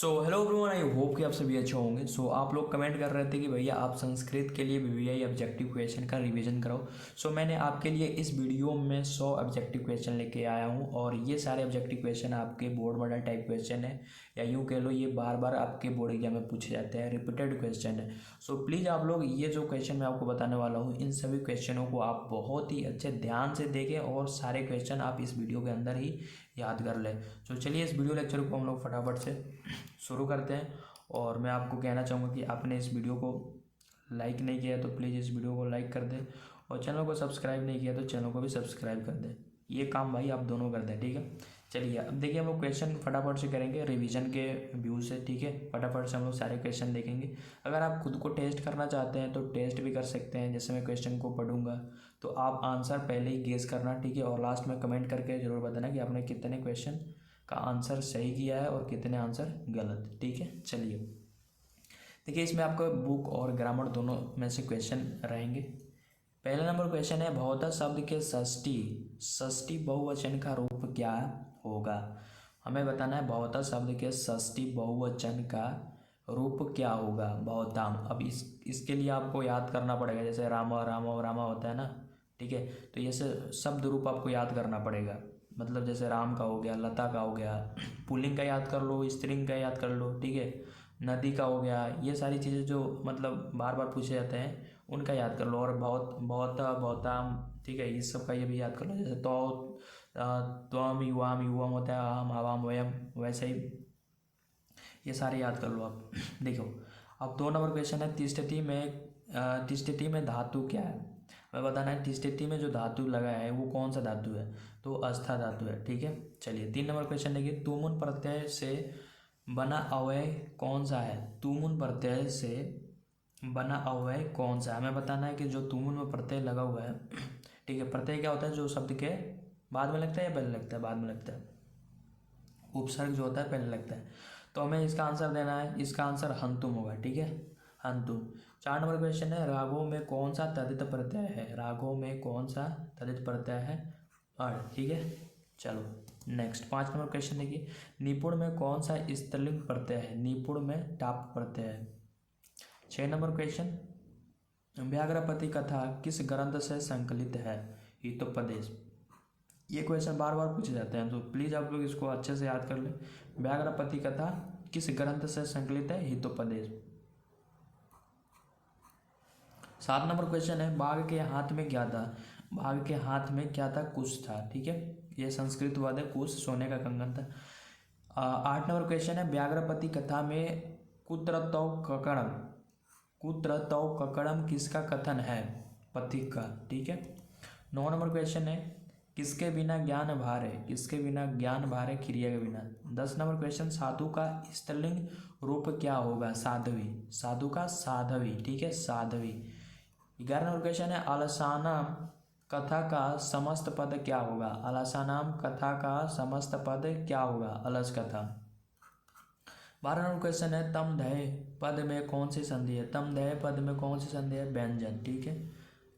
So hello everyone, I hope कि आप सभी अच्छे होंगे। आप लोग कमेंट कर रहे थे कि भैया आप संस्कृत के लिए बीवीआई ऑब्जेक्टिव क्वेश्चन का रिवीजन कराओ। मैंने आपके लिए इस वीडियो में 100 ऑब्जेक्टिव क्वेश्चन लेके आया हूँ और ये सारे ऑब्जेक्टिव क्वेश्चन आपके बोर्ड मॉडल टाइप क्वेश्चन है, या यूँ कह लो ये बार बार आपके बोर्ड एग्जाम में पूछे जाते हैं, रिपीटेड क्वेश्चन है। प्लीज़ आप लोग ये जो क्वेश्चन मैं आपको बताने वाला हूँ, इन सभी क्वेश्चनों को आप बहुत ही अच्छे ध्यान से देखें और सारे क्वेश्चन आप इस वीडियो के अंदर ही याद कर लें। चलिए इस वीडियो लेक्चर को हम लोग फटाफट से शुरू करते हैं। और मैं आपको कहना चाहूँगा कि आपने इस वीडियो को लाइक नहीं किया तो प्लीज़ इस वीडियो को लाइक कर दें, और चैनल को सब्सक्राइब नहीं किया तो चैनल को भी सब्सक्राइब कर दें। ये काम भाई आप दोनों कर दें, ठीक है। चलिए अब देखिए, हम लोग क्वेश्चन फटाफट से करेंगे रिवीजन के व्यू से, ठीक है। फटाफट से हम लोग सारे क्वेश्चन देखेंगे। अगर आप खुद को टेस्ट करना चाहते हैं तो टेस्ट भी कर सकते हैं। जैसे मैं क्वेश्चन को पढ़ूंगा तो आप आंसर पहले ही गेस करना, ठीक है, और लास्ट में कमेंट करके ज़रूर बताना कि आपने कितने क्वेश्चन का आंसर सही किया है और कितने आंसर गलत, ठीक है। चलिए देखिए, इसमें आपका बुक और ग्रामर दोनों में से क्वेश्चन रहेंगे। पहला नंबर क्वेश्चन है, भौतिक शब्द के षष्ठी षष्ठी बहुवचन का रूप क्या होगा। हमें बताना है भौतिक शब्द के षष्ठी बहुवचन का रूप क्या होगा। भौताम। अब इसके लिए आपको याद करना पड़ेगा। जैसे रामा रामा रामा होता है ना, ठीक है, तो ये शब्द रूप आपको याद करना पड़ेगा। मतलब जैसे राम का हो गया, लता का हो गया, पुल्लिंग का याद कर लो, स्त्रीलिंग का याद कर लो, ठीक है, नदी का हो गया। ये सारी चीज़ें जो मतलब बार बार पूछे जाते हैं उनका याद कर लो। और बहुत बहुत बहुताम, ठीक है, इस सब का ये भी याद कर लो। जैसे तो त्वम युवाम युवम होता है, अहम हवाम वयम, वैसे ही ये सारे याद कर लो आप। देखो अब 2 नंबर क्वेश्चन है, तिष्ठति में धातु क्या है। मैं बताना है तिष्ठति में जो धातु लगा है वो कौन सा धातु है, तो अस्था धातु है, ठीक है। चलिए 3 नंबर क्वेश्चन देखिए, तुमुन प्रत्यय से बना अव्यय कौन सा है। तुमुन प्रत्यय से बना अव्यय कौन सा है। हमें बताना है कि जो तुमुन में प्रत्यय लगा हुआ है, ठीक है, प्रत्यय क्या होता है, जो शब्द के बाद में लगता है या पहले लगता है, बाद में लगता है। उपसर्ग जो होता है पहले लगता है। तो हमें इसका आंसर देना है, इसका आंसर हंतुम होगा, ठीक है, हंतुम। 4 नंबर क्वेश्चन है, रागों में कौन सा तदित प्रत्यय है। रागों में कौन सा तदित प्रत्यय है, अड़, ठीक है। चलो नेक्स्ट 5 नंबर क्वेश्चन देखिए, निपुण में कौन सा स्त्रीलिंग प्रत्यय है। निपुण में टाप प्रत्यय है। 6 नंबर क्वेश्चन, व्याघ्रपति कथा किस ग्रंथ से संकलित है। हितोपदेश। ये क्वेश्चन बार बार पूछे जाते हैं, तो प्लीज़ आप लोग इसको अच्छे से याद कर लें। व्याघ्रपति कथा किस ग्रंथ से संकलित है। हितोपदेश। 7 नंबर क्वेश्चन है, बाघ के हाथ में क्या था। बाघ के हाथ में क्या था, कुश था, ठीक है, ये संस्कृत वाद है, कुश सोने का कंगन था। 8 नंबर क्वेश्चन है, व्याघ्रपति कथा में कुत्र तौ ककड़म किसका कथन है, पथिक का, ठीक है। 9 नंबर क्वेश्चन है, किसके बिना ज्ञान भार है। किसके बिना ज्ञान भार है, क्रिया के बिना। 10 नंबर क्वेश्चन, साधु का स्त्रीलिंग रूप क्या होगा, साध्वी। साधु का साध्वी, ठीक है, साध्वी। 11 नंबर क्वेश्चन है, अलसानाम कथा का समस्त पद क्या होगा। अलसानाम कथा का समस्त पद क्या होगा, अलस कथा। 12 नंबर क्वेश्चन है, तम धय पद में कौन सी संधि है। तम धय पद में कौन सी संधि है, व्यंजन, ठीक है।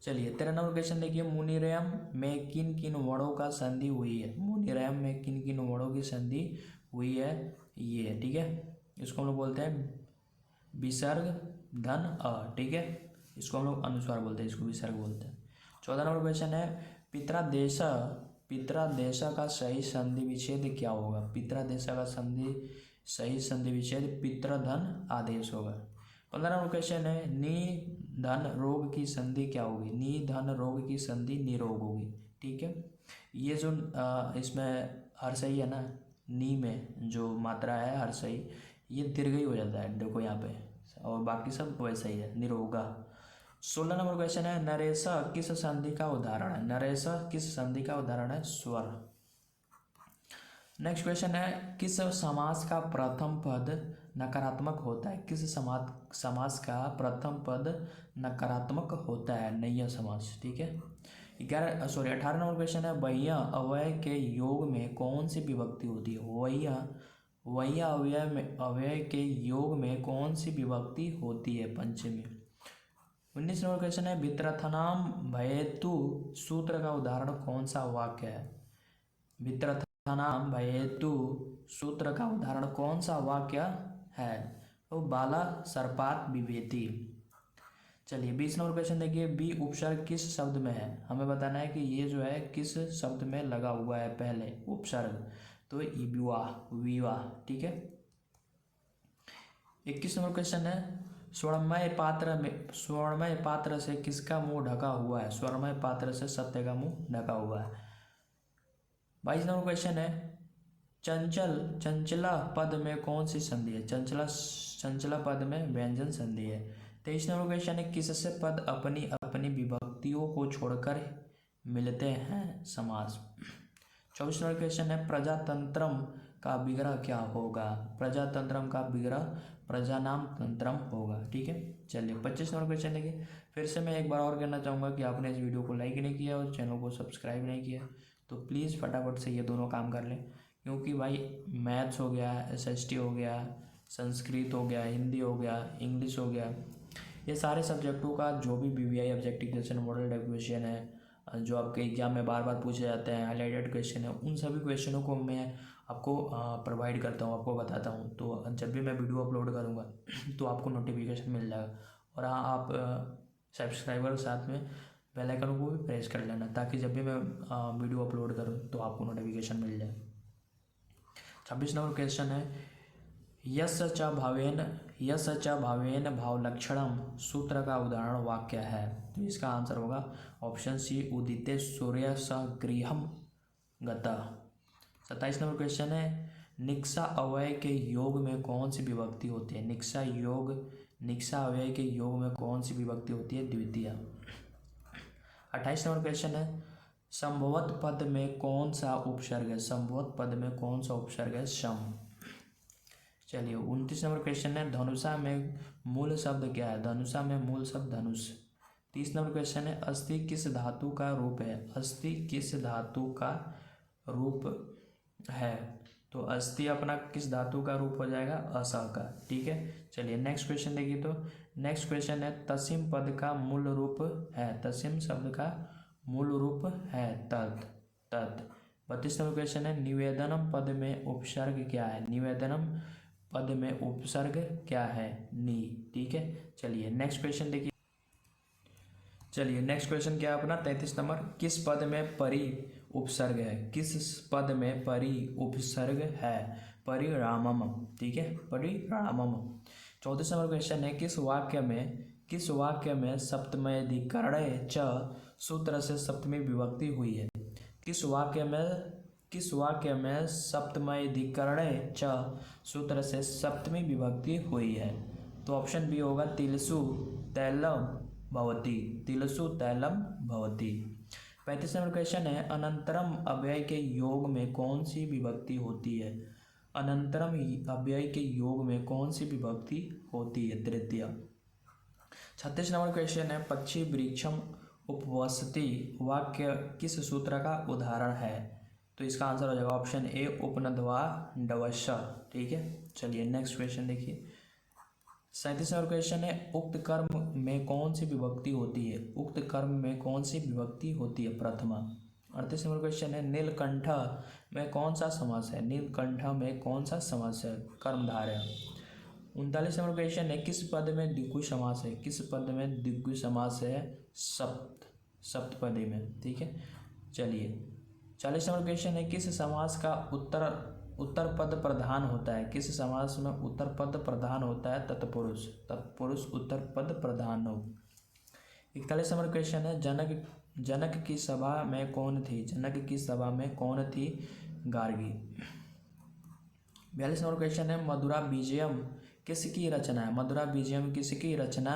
चलिए 13 नंबर क्वेश्चन देखिए, मुनिरयम में किन किन वर्णों का संधि हुई है। मुनिरयम में किन किन वर्णों की संधि हुई है, ये, ठीक है, इसको हम लोग बोलते हैं विसर्ग धन अ, ठीक है, इसको हम लोग अनुस्वार बोलते हैं, इसको विसर्ग बोलते हैं। 14 नंबर क्वेश्चन है, पित्रादेश का सही संधि विच्छेद क्या होगा। पित्रादेश का सही संधि विच्छेद पितृधन आदेश होगा। 15 नंबर क्वेश्चन है, निधन रोग की संधि क्या होगी। निधन रोग की संधि निरोग होगी, ठीक है। ये जो इसमें हर सही है ना, नी में जो मात्रा है हर सही, ये दीर्घ ही हो जाता है, देखो यहाँ पे, और बाकी सब वैसा ही है, निरोगा। 16 नंबर क्वेश्चन है, नरेश किस संधि का उदाहरण है। नरेश किस संधि का उदाहरण है, स्वर। नेक्स्ट क्वेश्चन है, किस समास का प्रथम पद नकारात्मक होता है। किस समास का प्रथम पद नकारात्मक होता है, नैया समास, ठीक है। 18 नंबर क्वेश्चन है, वह्य अव्यय के योग में कौन सी विभक्ति होती है। वह्य अव्यय के योग में कौन सी विभक्ति होती है, पंचमी। 19 नंबर क्वेश्चन है, वित्रथनाम भयेतु सूत्र का उदाहरण कौन सा वाक्य है। वित्रथनाम भयेतु सूत्र का उदाहरण कौन सा वाक्य है, तो बाला सर्पात बिभेति। चलिए 20 नंबर क्वेश्चन देखिए, बी उपसर्ग किस शब्द में है, हमें बताना है कि ये जो है किस शब्द में लगा हुआ है पहले उपसर्ग, तो विवाह विवाह, ठीक है। 21 नंबर क्वेश्चन है, स्वर्णमय पात्र से किसका मुंह ढका हुआ है, स्वर्णमय पात्र से सत्य का मुंह ढका हुआ है। 22 नंबर क्वेश्चन है, चंचला पद में कौन सी संधि है, चंचला पद में व्यंजन संधि है। 23 नंबर क्वेश्चन है, किससे पद अपनी अपनी विभक्तियों को छोड़कर मिलते हैं, समास। 24 नंबर क्वेश्चन है, प्रजातंत्रम का विग्रह क्या होगा, प्रजातंत्रम का विग्रह प्रजानाम तंत्रम होगा, ठीक है। चलिए 25 नंबर क्वेश्चन देखिए, फिर से मैं एक बार और कहना चाहूँगा कि आपने इस वीडियो को लाइक नहीं किया और चैनल को सब्सक्राइब नहीं किया तो प्लीज़ फटाफट से ये दोनों काम कर लें, क्योंकि भाई मैथ्स हो गया, SST हो गया, संस्कृत हो गया, हिंदी हो गया, इंग्लिश हो गया, ये सारे सब्जेक्टों का जो भी BVI objective question, model type question है, जो आपके एग्जाम में बार बार पूछे जाते हैं, हाईलाइटेड क्वेश्चन है, उन सभी क्वेश्चनों को मैं आपको प्रोवाइड करता हूँ, आपको बताता हूँ। तो जब भी मैं वीडियो अपलोड करूँगा तो आपको नोटिफिकेशन मिल जाएगा। और हाँ, आप सब्सक्राइबर साथ में बेल आइकन को भी प्रेस कर लेना, ताकि जब भी मैं वीडियो अपलोड करूँ तो आपको नोटिफिकेशन मिल जाए। 26 नंबर क्वेश्चन है, यस च भावेन भावलक्षणम सूत्र का उदाहरण वाक्य है, तो इसका आंसर होगा ऑप्शन सी, उदिते सूर्य स गृहम गता। 27 नंबर क्वेश्चन है, निक्सा अव्यय के योग में कौन सी विभक्ति होती है, निक्सा अव्यय के योग में कौन सी विभक्ति होती है, द्वितीय। 28 नंबर क्वेश्चन है, संभवत पद में कौन सा उपसर्ग है, संभवत पद में कौन सा उपसर्ग है, सम। चलिए 29 नंबर क्वेश्चन है, धनुषा में मूल शब्द क्या है, धनुषा में मूल शब्द धनुष। 30 नंबर क्वेश्चन है, अस्थि किस धातु का रूप है, अस्थि किस धातु का रूप है, तो अस्थि अपना किस धातु का रूप हो जाएगा, असा का, ठीक है। चलिए नेक्स्ट क्वेश्चन देखिए, तो नेक्स्ट क्वेश्चन है, तसिम पद का मूल रूप है, तसिम शब्द का मूल रूप है तत्। 32 नंबर क्वेश्चन है, निवेदनम पद में उपसर्ग क्या है, निवेदनम पद में उपसर्ग क्या है, नी, ठीक है। चलिए नेक्स्ट क्वेश्चन देखिए, चलिए नेक्स्ट क्वेश्चन क्या है अपना 33 नंबर, किस पद में परि उपसर्ग है, किस पद में परि उपसर्ग है, परिणामम, ठीक है, परिणामम। 34 नंबर क्वेश्चन है, किस वाक्य में सप्तम्यधिकरणे च सूत्र से सप्तमी विभक्ति हुई है, किस वाक्य में सप्तम्यधिकरणे च सूत्र से सप्तमी विभक्ति हुई है, तो ऑप्शन बी होगा, तिलसु तैलम भवति, तिलसु तैलम भवति। 35 नंबर क्वेश्चन है, अनंतरम अव्यय के योग में कौन सी विभक्ति होती है, अनंतरम अव्यय के योग में कौन सी विभक्ति होती है, तृतीय। 36 नंबर क्वेश्चन है, पक्षी वृक्षम उपवसति वाक्य किस सूत्र का उदाहरण है, तो इसका आंसर हो जाएगा ऑप्शन ए, उपनद्वा डवश, ठीक है। चलिए नेक्स्ट क्वेश्चन देखिए, 37 नंबर क्वेश्चन है, उक्त कर्म में कौन सी विभक्ति होती है, उक्त कर्म में कौन सी विभक्ति होती है, प्रथमा। 38 नंबर क्वेश्चन है, नीलकंठ में कौन सा समास है, नीलकंठ में कौन सा समास है, कर्मधारय। 39 नंबर क्वेश्चन है, किस पद में द्विगु समास है, किस पद में द्विगु समास है, सप्तपदी में, ठीक है। चलिए 40 नंबर क्वेश्चन है, किस समास का उत्तर पद प्रधान होता है, किस समास में उत्तर पद प्रधान होता है, तत्पुरुष उत्तर पद प्रधान हो। 41 नंबर क्वेश्चन है, जनक की सभा में कौन थी, जनक की सभा में कौन थी, गार्गी। 42 नंबर क्वेश्चन है, मधुरा बीजयम किसकी रचना है, मधुरा बीजयम किसकी रचना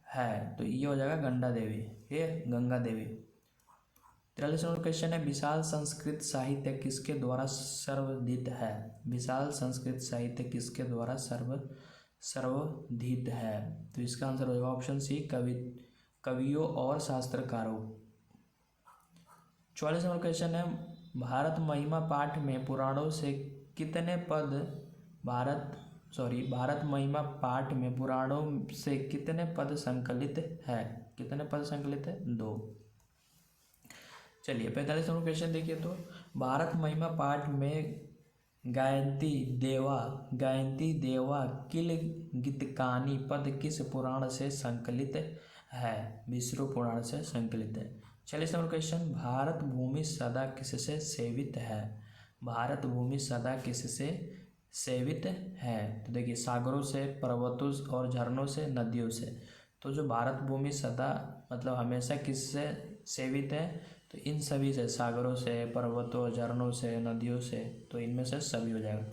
है, तो ये हो जाएगा गंगा देवी, ये गंगा देवी। 43 नंबर क्वेश्चन है, विशाल संस्कृत साहित्य किसके द्वारा सर्वोदित है, विशाल संस्कृत साहित्य किसके द्वारा सर्वोदित है, तो इसका आंसर हो जाएगा ऑप्शन सी, कवियों और शास्त्रकारों। 44 नंबर क्वेश्चन है, भारत महिमा पाठ में पुराणों से कितने पद भारत महिमा पाठ में पुराणों से कितने पद संकलित है, कितने पद संकलित है, 2। चलिए 45 नंबर क्वेश्चन देखिए, तो भारत महिमा पाठ में गायंती देवा किल गीतकानी पद किस पुराण से संकलित है? विष्णु पुराण से संकलित है। चलिए नंबर क्वेश्चन, भारत भूमि सदा किससे सेवित है? भारत भूमि सदा किससे सेवित है? तो देखिए, सागरों से, पर्वतों और झरनों से, नदियों से। तो जो भारत भूमि सदा मतलब हमेशा किससे सेवित है? तो इन सभी से, सागरों से, पर्वतों, झरनों से, नदियों से। तो इनमें से सभी हो जाएगा।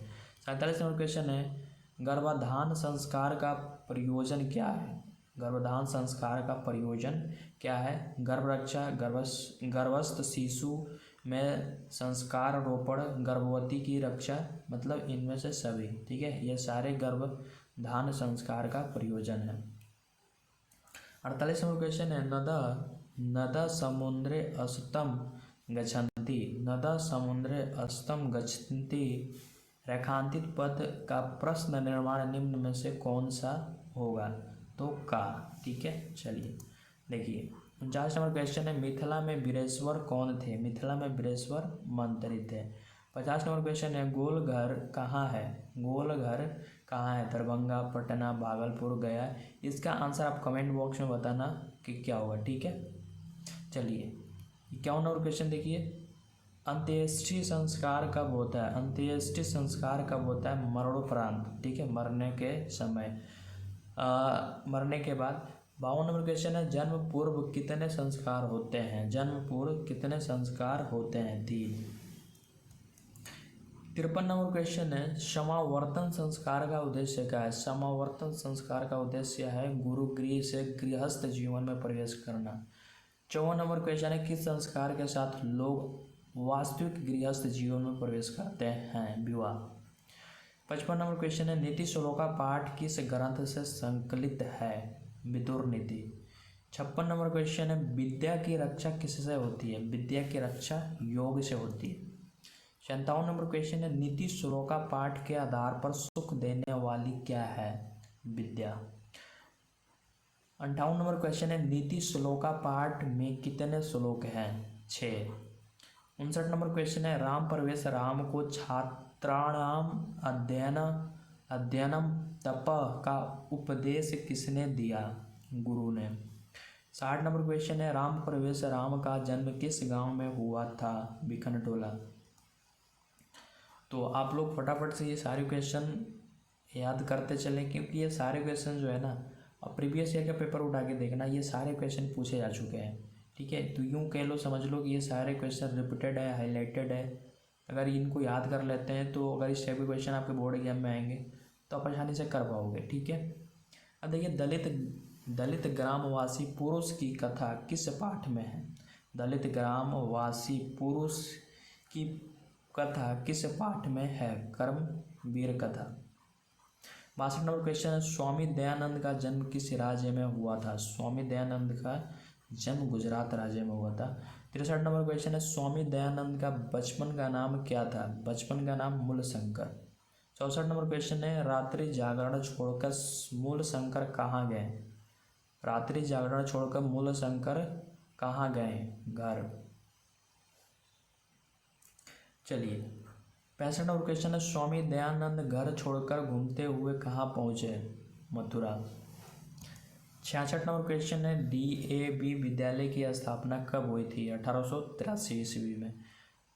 47 नंबर क्वेश्चन है, गर्भाधान संस्कार का प्रयोजन क्या है? गर्भाधान संस्कार का प्रयोजन क्या है? गर्भ रक्षा, गर्भस्थ शिशु में संस्कार रोपण, गर्भवती की रक्षा, मतलब इनमें से सभी। ठीक है, ये सारे गर्भधान संस्कार का प्रयोजन है। 48 नंबर क्वेश्चन है, नदा समुद्रे अस्तम गच्छन्ति, नदा समुद्रे अस्तम गच्छन्ति रेखांकित पद का प्रश्न निर्माण निम्न में से कौन सा होगा? तो का। ठीक है, चलिए देखिए 49 नंबर क्वेश्चन है, मिथिला में वीरेश्वर कौन थे? मिथिला में वीरेश्वर मंत्री थे। 50 नंबर क्वेश्चन है, गोलघर कहाँ है? गोलघर कहाँ है? दरभंगा, पटना, भागलपुर, गया। इसका आंसर आप कमेंट बॉक्स में बताना कि क्या होगा। ठीक है, चलिए 51 नंबर क्वेश्चन देखिए, अंत्येष्टि संस्कार कब होता है? अंत्येष्टि संस्कार कब होता है? मरणोपरांत। ठीक है, मरने के समय, मरने के बाद। 52 नंबर क्वेश्चन है, जन्म पूर्व कितने संस्कार होते हैं? जन्म पूर्व कितने संस्कार होते हैं? 3। 53 नंबर क्वेश्चन है, समावर्तन संस्कार का उद्देश्य क्या है? समावर्तन संस्कार का उद्देश्य है गुरुगृह से गृहस्थ जीवन में प्रवेश करना। 54 नंबर क्वेश्चन है, किस संस्कार के साथ लोग वास्तविक गृहस्थ जीवन में प्रवेश करते हैं? विवाह। 55 नंबर क्वेश्चन है, नीति श्लोका पाठ किस ग्रंथ से संकलित है? विदुर नीति। 56 नंबर क्वेश्चन है, विद्या की रक्षा किससे होती है? विद्या की रक्षा योग से होती है। 57 नंबर क्वेश्चन है, नीति श्लोका पाठ के आधार पर सुख देने वाली क्या है? विद्या। 58 नंबर क्वेश्चन है, नीति श्लोका पाठ में कितने श्लोक हैं? 6। 59 नंबर क्वेश्चन है, राम प्रवेश राम को छात्राणाम अध्ययनम तप का उपदेश किसने दिया? गुरु ने। 60 नंबर क्वेश्चन है, राम प्रवेश राम का जन्म किस गांव में हुआ था? बिखनटोला। तो आप लोग फटाफट से ये सारे क्वेश्चन याद करते चलें, क्योंकि ये सारे क्वेश्चन जो है ना, अब प्रीवियस ईयर का पेपर उठा के देखना, ये सारे क्वेश्चन पूछे जा चुके हैं। ठीक है, तो यूँ कह लो, समझ लो कि ये सारे क्वेश्चन रिपीटेड है, हाईलाइटेड है। अगर इनको याद कर लेते हैं तो अगर इस टाइप के क्वेश्चन आपके बोर्ड एग्जाम में आएंगे तो आप आसानी से कर पाओगे। ठीक है, अब देखिए, दलित ग्रामवासी पुरुष की कथा किस पाठ में है? दलित ग्रामवासी पुरुष की कथा किस पाठ में है? कर्मवीर कथा। 62 नंबर क्वेश्चन है, स्वामी दयानंद का जन्म किस राज्य में हुआ था? स्वामी दयानंद का जन्म गुजरात राज्य में हुआ था। 63 नंबर क्वेश्चन है, स्वामी दयानंद का बचपन का नाम क्या था? बचपन का नाम मूलशंकर। 64 नंबर क्वेश्चन है, रात्रि जागरण छोड़कर मूलशंकर कहाँ गए? रात्रि जागरण छोड़कर मूलशंकर कहाँ गए? घर। चलिए 65 नंबर क्वेश्चन है, स्वामी दयानंद घर छोड़कर घूमते हुए कहाँ पहुँचे? मथुरा। 66 नंबर क्वेश्चन है, DAV विद्यालय की स्थापना कब हुई थी? 1883 ईस्वी में।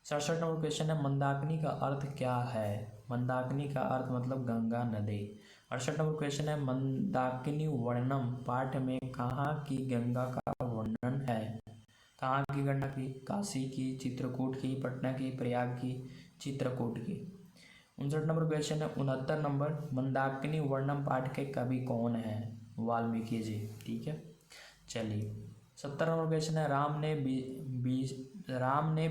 67 नंबर क्वेश्चन है, मंदाकिनी का अर्थ क्या है? मंदाकिनी का अर्थ मतलब गंगा नदी। 68 नंबर क्वेश्चन है, मंदाकिनी वर्णम पाठ में कहाँ की गंगा का वर्णन है? कहाँ की गंगा की? काशी की, चित्रकूट की, पटना की, प्रयाग की, चित्रकूट की। 59 नंबर क्वेश्चन है, 69 नंबर, मंदाकिनी वर्णम पाठ के कवि कौन है? वाल्मीकि जी। ठीक है, चलिए 70 नंबर क्वेश्चन है, राम ने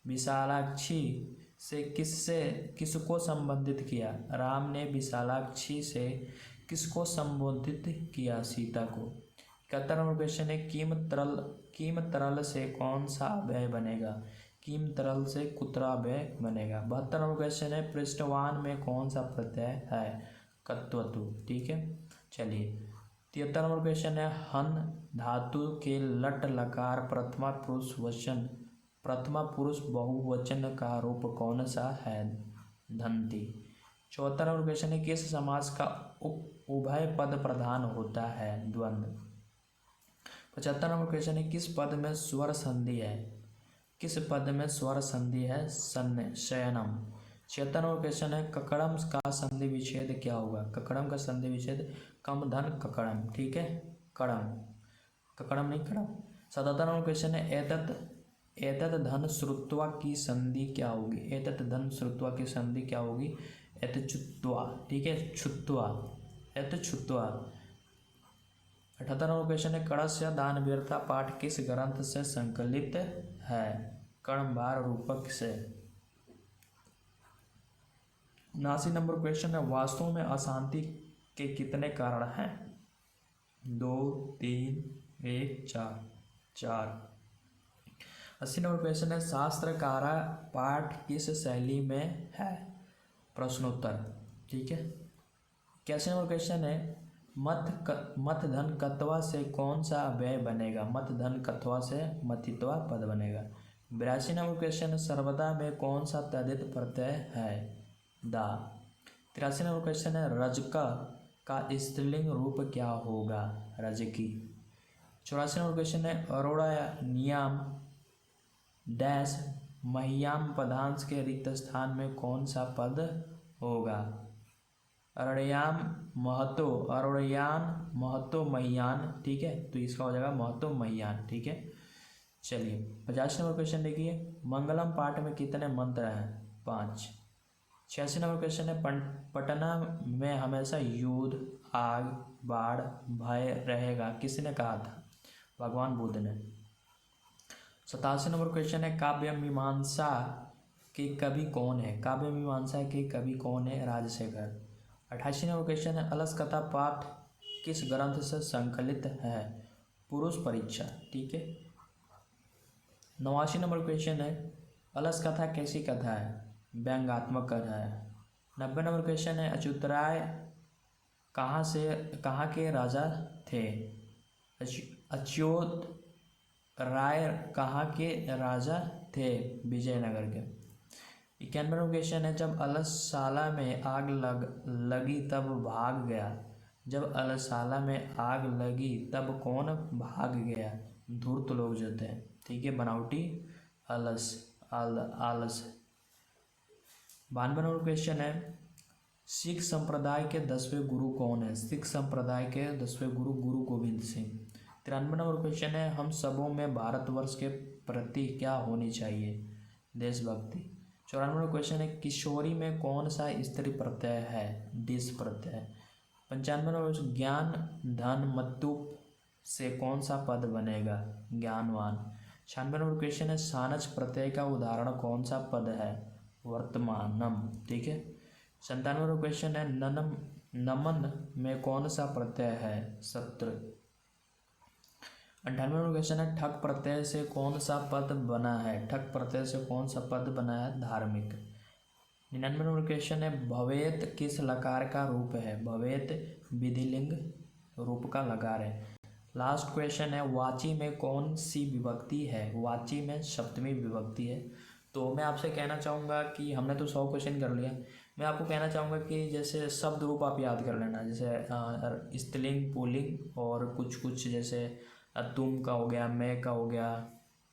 विशालाक्षी से किसको संबोधित किया? राम ने विशालाक्षी से किसको संबोधित किया? सीता को। 71 नंबर क्वेश्चन है, कीम तरल से कौन सा अव्यय बनेगा? कीम तरल से कुत्राव्यय बनेगा। 72 नंबर क्वेश्चन है, पृष्ठवान में कौन सा प्रत्यय है? कत्वतु। ठीक है, चलिए 73 नंबर क्वेश्चन है, हन धातु के लट लकार प्रथमा पुरुष बहुवचन का रूप कौन सा है? धनती। 74 नंबर क्वेश्चन है किस समास का उभय पद प्रधान होता है? द्वंद्व। 75 नंबर क्वेश्चन है किस पद में स्वर संधि है? किस पद में स्वर संधि है? शयनम। 76 नंबर क्वेश्चन है ककड़म का संधि विच्छेद क्या होगा? ककड़म का संधि विच्छेद कम धन ककड़म, ठीक है, कड़म, ककड़म नहीं कड़म। 77 नंबर क्वेश्चन है एतत् धन श्रुत्वा की संधि क्या होगी? एतत् धन श्रुत्वा की संधि क्या होगी? एतच्छुत्वा, ठीक है, छुत्वा, एतच्छुत्वा। 78 नंबर क्वेश्चन है कड़स्य दान वीरता पाठ किस ग्रंथ से संकलित है? कर्मभार रूपक से। 79 नंबर क्वेश्चन है वास्तु में अशांति के कितने कारण हैं? 2, 3, 1, 4। 80 नंबर क्वेश्चन है शास्त्रकारा पाठ किस शैली में है? प्रश्नोत्तर, ठीक है। 81 नंबर क्वेश्चन है मथ धन कत्वा से कौन सा अव्यय बनेगा? मथ धन कत्वा से मथित्वा पद बनेगा। 82 नंबर क्वेश्चन सर्वदा में कौन सा तद्धित प्रत्यय है? दा। 83 नंबर क्वेश्चन है रजका का स्त्रीलिंग रूप क्या होगा? रजकी। 84 नंबर क्वेश्चन है अरोड़ायाम डैश महियाम पदांश के रिक्त स्थान में कौन सा पद होगा? अरड़याम महतो, अरोड़यान महतो महियान, ठीक है, तो इसका हो जाएगा महतो महियान, ठीक है। चलिए 50 नंबर क्वेश्चन देखिए मंगलम पाठ में कितने मंत्र हैं? 5। 86 नंबर क्वेश्चन है पटना में हमेशा युद्ध, आग, बाढ़, भय रहेगा किसने कहा था? भगवान बुद्ध ने। 87 नंबर क्वेश्चन है काव्य मीमांसा के कवि कौन है? काव्य मीमांसा के कवि कौन है? राजशेखर। 88 नंबर क्वेश्चन है अलस कथा पाठ किस ग्रंथ से संकलित है? पुरुष परीक्षा, ठीक है। 89 नंबर क्वेश्चन है अलस कथा कैसी कथा है? व्यंग्यात्मक कथा है। 90 नंबर क्वेश्चन है अच्युतराय कहाँ के राजा थे? अच्युत राय कहाँ के राजा थे? विजयनगर के। 91 नंबर क्वेश्चन है जब अलसशाला में आग लगी तब भाग गया? जब अलसशाला में आग लगी तब कौन भाग गया? धूर्त लोग जो थे, ठीक है, बनावटी आलस। 92 नंबर क्वेश्चन है सिख संप्रदाय के 10वें गुरु कौन है? सिख संप्रदाय के 10वें गुरु गुरु गोविंद सिंह। 93 नंबर क्वेश्चन है हम सबों में भारतवर्ष के प्रति क्या होनी चाहिए? देशभक्ति। 94 नंबर क्वेश्चन है किशोरी में कौन सा स्त्री प्रत्यय है? डिस प्रत्यय। 95 नंबर ज्ञान धन मत्तु से कौन सा पद बनेगा? ज्ञानवान। 96 नंबर क्वेश्चन है सानच प्रत्यय का उदाहरण कौन सा पद है? वर्तमानम, ठीक है। 97 नंबर क्वेश्चन है नमन में कौन सा प्रत्यय है? शत्रु। 98 नंबर क्वेश्चन है ठक प्रत्यय से कौन सा पद बना है? ठक प्रत्यय से कौन सा पद बना है? धार्मिक। 99 नंबर क्वेश्चन है भवेत किस लकार का रूप है? भवेत विधिलिंग रूप का लकार है। लास्ट क्वेश्चन है वाची में कौन सी विभक्ति है? वाची में सप्तमी विभक्ति है। तो मैं आपसे कहना चाहूँगा कि हमने तो 100 क्वेश्चन कर लिया, मैं आपको कहना चाहूँगा कि जैसे शब्द रूप आप याद कर लेना, जैसे स्त्रीलिंग पुल्लिंग और कुछ जैसे तुम का हो गया, मैं का हो गया,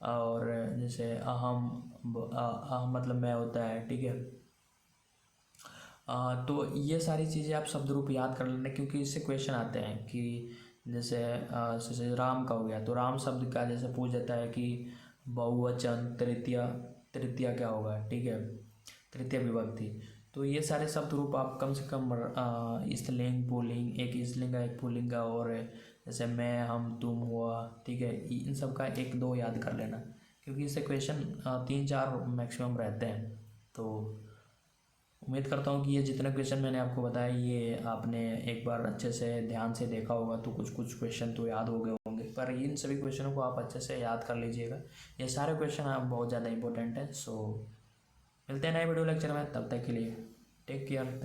और जैसे अहम मतलब मैं होता है, ठीक है। तो ये सारी चीज़ें आप शब्द रूप याद कर लेना क्योंकि इससे क्वेश्चन आते हैं कि जैसे राम का हो गया तो राम शब्द का जैसे पूछ जाता है कि बहुवचन तृतीया क्या होगा, ठीक है, तृतीय विभक्ति। तो ये सारे शब्द रूप आप कम से कम स्त्रीलिंग पुल्लिंग, एक स्त्रीलिंग का एक पुल्लिंग का, और जैसे मैं हम तुम हुआ, ठीक है, इन सब का 1-2 याद कर लेना क्योंकि इससे क्वेश्चन 3-4 मैक्सिमम रहते हैं। तो उम्मीद करता हूँ कि ये जितने क्वेश्चन मैंने आपको बताया ये आपने एक बार अच्छे से ध्यान से देखा होगा, तो कुछ क्वेश्चन तो याद हो गए होंगे, पर इन सभी क्वेश्चनों को आप अच्छे से याद कर लीजिएगा। ये सारे क्वेश्चन आप बहुत ज़्यादा इंपॉर्टेंट है। सो मिलते हैं नए वीडियो लेक्चर में, तब तक के लिए टेक केयर।